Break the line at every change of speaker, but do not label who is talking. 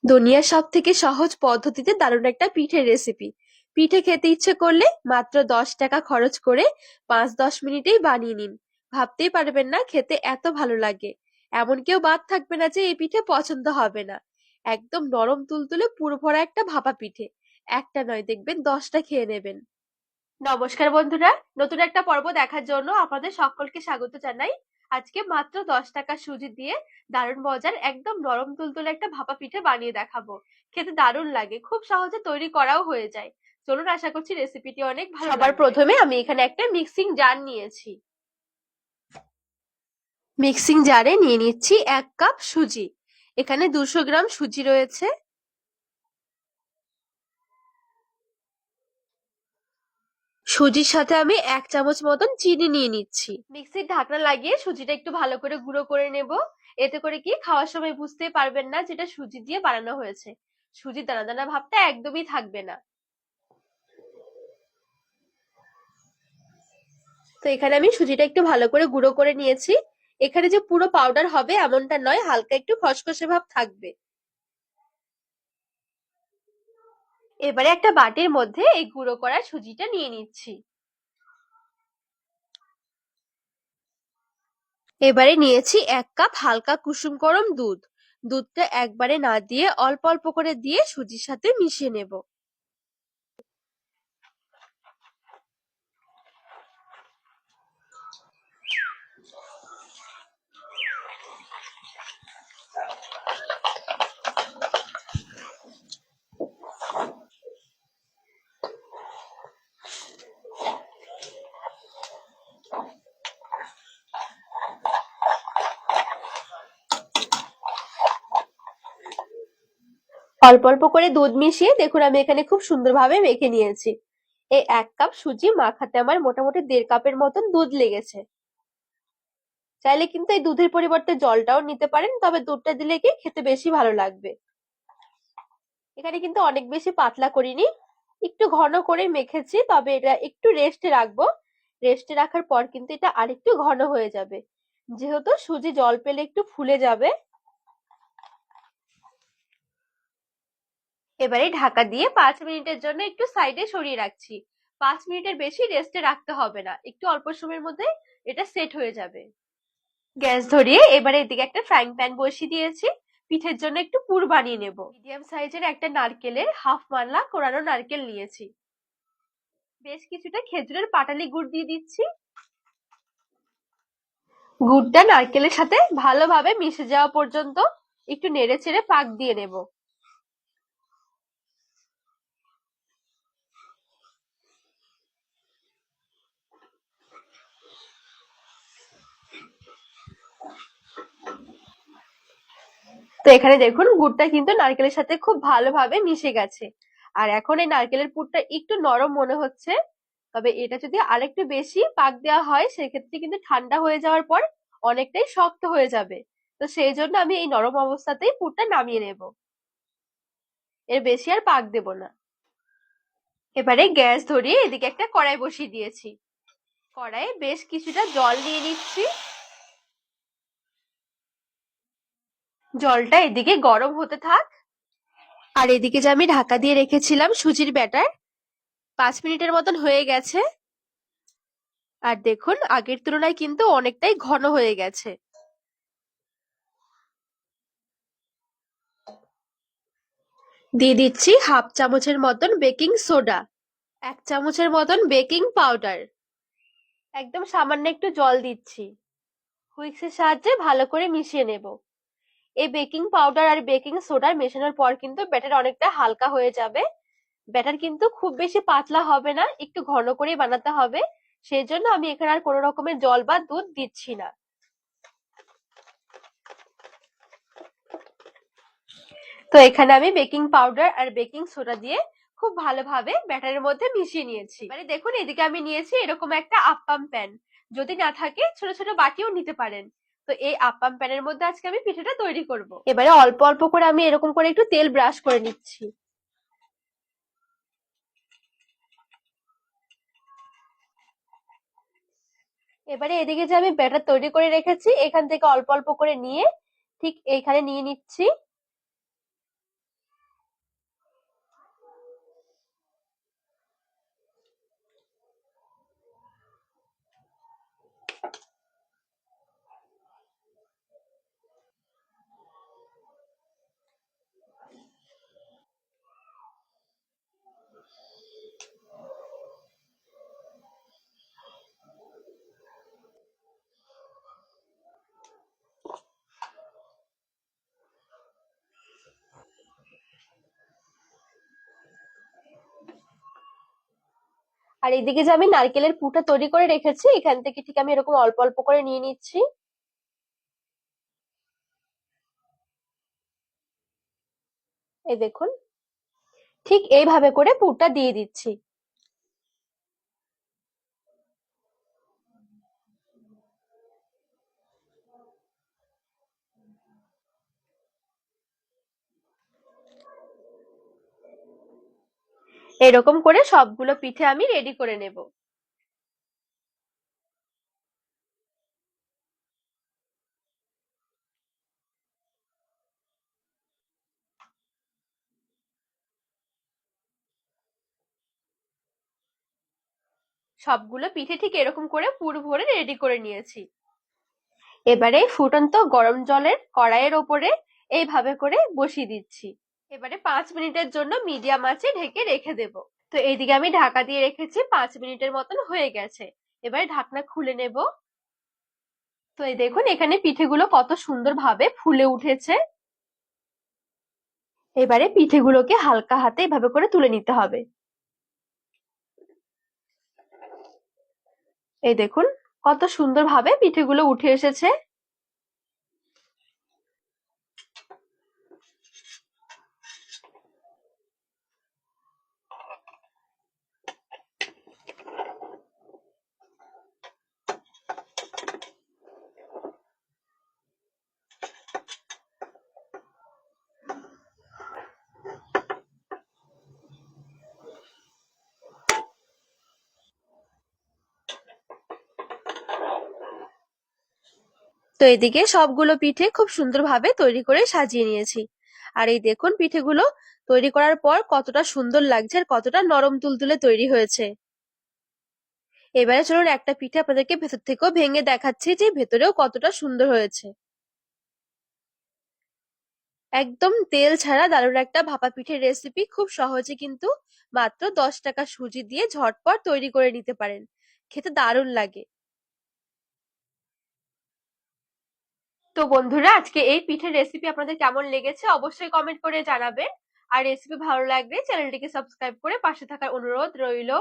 দুনিয়ার সব থেকে সহজ পদ্ধতিতে দারুণ একটা পিঠের রেসিপি। পিঠে খেতে ইচ্ছে করলে মাত্র 10 টাকা খরচ করে 5-10 মিনিটেই বানিয়ে নিন। ভাবতেই পারবেন না খেতে এত ভালো লাগে। এমন কেউ বাদ থাকবে না যে এই পিঠে পছন্দ হবে না। একদম নরম তুলতুলে পুরো ভরা একটা ভাপা পিঠে। একটা নয়, দেখবেন 10টা খেয়ে নেবেন। নমস্কার বন্ধুরা, নতুন একটা পর্ব দেখার জন্য আপনাদের সকলকে স্বাগত জানাই। আজকে মাত্র 10 টাকা সুজি দিয়ে দারুণ মজার একদম নরম তুলতুলে একটা ভাপা পিঠে বানিয়ে দেখাবো। খেতে দারুণ লাগে, খুব সহজে তৈরি করাও হয়ে যায়। চলুন, আশা করছি রেসিপিটি অনেক ভালো লাগবে। সবার প্রথমে আমি এখানে একটা মিক্সিং জার নিয়েছি। মিক্সিং জারে নিয়ে নিচ্ছি 1 কাপ সুজি। এখানে 200 গ্রাম সুজি রয়েছে। সুজির সাথে আমি 1 চামচ মতন চিনি নিয়ে নিচ্ছি। মিক্সির ঢাকনা লাগিয়ে সুজিটা একটু ভালো করে গুঁড়ো করে নেব। এতে করে কি খাওয়ার সময় বুঝতেই পারবেন না যেটা সুজি দিয়ে বানানো হয়েছে। সুজির দানা দানা ভাবটা একদমই থাকবে না। তো এখানে আমি সুজিটা একটু ভালো করে গুঁড়ো করে নিয়েছি। এখানে যে পুরো পাউডার হবে এমনটা নয়, হালকা একটু খসখসে ভাব থাকবে। এবারে একটা বাটির মধ্যে এই গুঁড়ো করা সুজিটা নিয়ে নিচ্ছি। এবারে নিয়েছি 1 কাপ হালকা কুসুম গরম দুধ। দুধটা একবারে না দিয়ে অল্প অল্প করে দিয়ে সুজির সাথে মিশিয়ে নেব। অল্প অল্প করে দুধ মিশিয়ে দেখুন আমি এখানে খুব সুন্দরভাবে মেখে নিয়েছি। এই 1 কাপ সুজি মাখাতে আমার মোটামুটি 1.5 কাপের মতন দুধ লেগেছে। চাইলে কিন্তু এই দুধের পরিবর্তে জলটাও নিতে পারেন, তবে দুধটা দিলে কি খেতে বেশি ভালো লাগবে। এখানে কিন্তু অনেক বেশি পাতলা করিনি, একটু ঘন করে মেখেছি, তবে এটা একটু রেস্টে রাখবো। রেস্টে রাখার পর কিন্তু এটা আরেকটু ঘন হয়ে যাবে, যেহেতু সুজি জল পেলে একটু ফুলে যাবে। এবারে ঢাকা দিয়ে 5 মিনিটের জন্য একটু সাইডে সরিয়ে রাখছি। 5 মিনিটের বেশি রেস্টে রাখতে হবে না, একটু অল্প সময়ের মধ্যে এটা সেট হয়ে যাবে। গ্যাস ধরিয়ে এবারে এদিকে একটা ফ্রাইং প্যান বসিয়ে দিয়েছি। পিঠের জন্য একটু পুর বানিয়ে নেব। মিডিয়াম সাইজের একটা নারকেলের হাফ মানলা কোরানো নারকেল নিয়েছি। বেশ কিছুটা খেজুরের পাটালি গুড় দিয়ে দিচ্ছি। গুড়টা নারকেলের সাথে ভালোভাবে মিশে যাওয়া পর্যন্ত একটু নেড়ে চেড়ে পাক দিয়ে নেব। তো এখানে দেখুন গুড়টা কিন্তু নারকেলের সাথে খুব ভালোভাবে মিশে গেছে। আর এখন এই নারকেলের পুরটা একটু নরম মনে হচ্ছে, তবে এটা যদি আরেকটু বেশি পাক দেওয়া হয় সেক্ষেত্রে কিন্তু ঠান্ডা হয়ে যাওয়ার পর অনেকটাই শক্ত হয়ে যাবে। তো সেই জন্য আমি এই নরম অবস্থাতেই পুরটা নামিয়ে নেব, এর বেশি আর পাক দেব না। এবারে গ্যাস ধরিয়ে এদিকে একটা কড়াই বসিয়ে দিয়েছি। কড়াইয়ে বেশ কিছুটা জল নিয়ে নিচ্ছি। জলটা এদিকে গরম হতে থাক। আর এদিকে যে আমি ঢাকা দিয়ে রেখেছিলাম সুজির ব্যাটার, 5 মিনিটের মতন হয়ে গেছে। আর দেখুন আগের তুলনায় কিন্তু অনেকটাই ঘন হয়ে গেছে। দিয়ে দিচ্ছি হাফ চামচের মতন বেকিং সোডা, 1 চামচের মতন বেকিং পাউডার। একদম সামান্য একটু জল দিচ্ছি। হুইক্সের সাহায্যে ভালো করে মিশিয়ে নেব। এই বেকিং পাউডার আর বেকিং সোডা মেশানোর পর কিন্তু ব্যাটার অনেকটা হালকা হয়ে যাবে। ব্যাটার কিন্তু খুব বেশি পাতলা হবে না, একটু ঘন করেই বানাতে হবে। সেই জন্য আমি এখানে আর কোনো রকমের জল বা দুধ দিচ্ছি না। তো এখানে আমি বেকিং পাউডার আর বেকিং সোডা দিয়ে খুব ভালোভাবে ব্যাটারের মধ্যে মিশিয়ে নিয়েছি। মানে দেখুন এদিকে আমি নিয়েছি এরকম একটা আপ্পাম প্যান, যদি না থাকে ছোট ছোট বাটিও নিতে পারেন। তো এই আপ্পাম প্যানের মধ্যে আজকে আমি পিঠেটা তৈরি করব। এবারে অল্প অল্প করে আমি এরকম করে একটু তেল ব্রাশ করে নিচ্ছি। এবারে এদিকে যে আমি ব্যাটার তৈরি করে রেখেছি এখান থেকে অল্প অল্প করে নিয়ে ঠিক এইখানে নিয়ে নিচ্ছি। আর এদিকে যে আমি নারকেলের পুরটা তৈরি করে রেখেছি, এখান থেকে ঠিক আমি এরকম অল্প অল্প করে নিয়ে নিচ্ছি। এই দেখুন, ঠিক এইভাবে করে পুরটা দিয়ে দিচ্ছি। এরকম করে সবগুলো পিঠে আমি রেডি করে নেব। সবগুলো পিঠে ঠিক এরকম করে পুর ভরে রেডি করে নিয়েছি। এবারে ফুটন্ত গরম জলের কড়াইয়ের ওপরে এইভাবে করে বসিয়ে দিচ্ছি। এবারে 5 মিনিটের জন্য মিডিয়াম আঁচে ঢেকে রেখে দেব। তো এইদিকে আমি ঢাকা দিয়ে রেখেছি, 5 মিনিটের মতন হয়ে গেছে। এবারে ঢাকনা খুলে নেব। তো এই দেখুন, এখানে পিঠেগুলো কত সুন্দর ভাবে ফুলে উঠেছে। এবারে পিঠেগুলোকে হালকা হাতে এভাবে করে তুলে নিতে হবে। এই দেখুন, কত সুন্দর ভাবে পিঠেগুলো উঠে এসেছে। তো এদিকে সবগুলো পিঠে খুব সুন্দরভাবে তৈরি করে সাজিয়ে নিয়েছি। আর এই দেখুন, পিঠেগুলো তৈরি করার পর কতটা সুন্দর লাগছে আর কতটা নরম তুলতুলে তৈরি হয়েছে। এবারে চলুন একটা পিঠে আপনাদেরকে ভেতর থেকেও ভেঙে দেখাচ্ছি যে ভেতরেও কতটা সুন্দর হয়েছে। একদম তেল ছাড়া দারুণ একটা ভাপা পিঠের রেসিপি, খুব সহজে কিন্তু মাত্র 10 টাকা সুজি দিয়ে ঝটপট তৈরি করে নিতে পারেন। খেতে দারুণ লাগে। তো বন্ধুরা, আজকে এই পিঠের রেসিপি আপনাদের কেমন লেগেছে অবশ্যই কমেন্ট করে জানাবেন। আর রেসিপি ভালো লাগলে চ্যানেলটিকে সাবস্ক্রাইব করে পাশে থাকার অনুরোধ রইল।